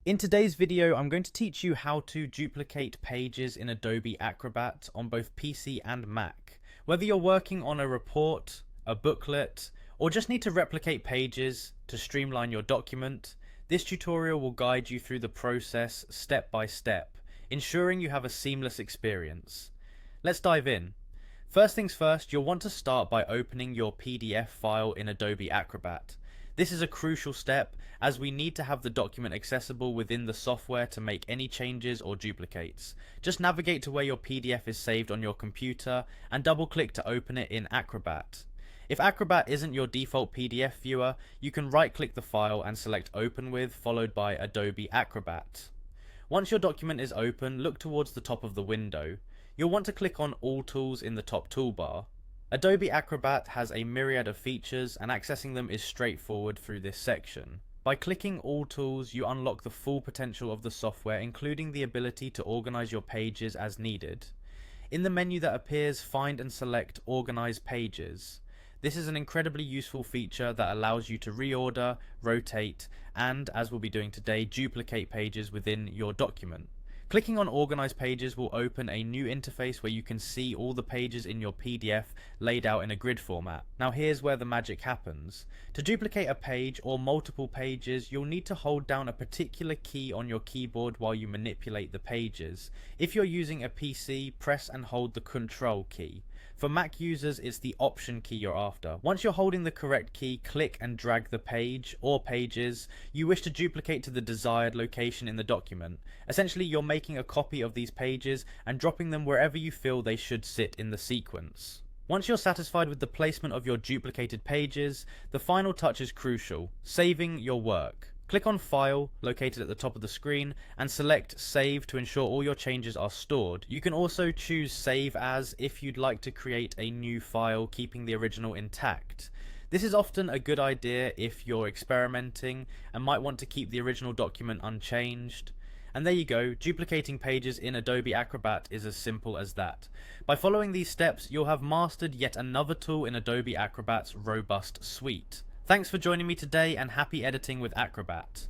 In today's video, I'm going to teach you how to duplicate pages in Adobe Acrobat on both PC and Mac. Whether you're working on a report, a booklet, or just need to replicate pages to streamline your document, this tutorial will guide you through the process step by step, ensuring you have a seamless experience. Let's dive in. First things first, you'll want to start by opening your PDF file in Adobe Acrobat. This is a crucial step as we need to have the document accessible within the software to make any changes or duplicates. Just navigate to where your PDF is saved on your computer and double click to open it in Acrobat. If Acrobat isn't your default PDF viewer, you can right click the file and select Open With followed by Adobe Acrobat. Once your document is open, look towards the top of the window. You'll want to click on All Tools in the top toolbar. Adobe Acrobat has a myriad of features and accessing them is straightforward through this section. By clicking All Tools, you unlock the full potential of the software, including the ability to organize your pages as needed. In the menu that appears, find and select Organize Pages. This is an incredibly useful feature that allows you to reorder, rotate, and, as we'll be doing today, duplicate pages within your document. Clicking on Organize Pages will open a new interface where you can see all the pages in your PDF laid out in a grid format. Now here's where the magic happens. To duplicate a page or multiple pages, you'll need to hold down a particular key on your keyboard while you manipulate the pages. If you're using a PC, press and hold the Control key. For Mac users, it's the Option key you're after. Once you're holding the correct key, click and drag the page or pages you wish to duplicate to the desired location in the document. Essentially, you're making a copy of these pages and dropping them wherever you feel they should sit in the sequence. Once you're satisfied with the placement of your duplicated pages, the final touch is crucial: saving your work. Click on File, located at the top of the screen, and select Save to ensure all your changes are stored. You can also choose Save As if you'd like to create a new file, keeping the original intact. This is often a good idea if you're experimenting and might want to keep the original document unchanged. And there you go, duplicating pages in Adobe Acrobat is as simple as that. By following these steps, you'll have mastered yet another tool in Adobe Acrobat's robust suite. Thanks for joining me today and happy editing with Acrobat.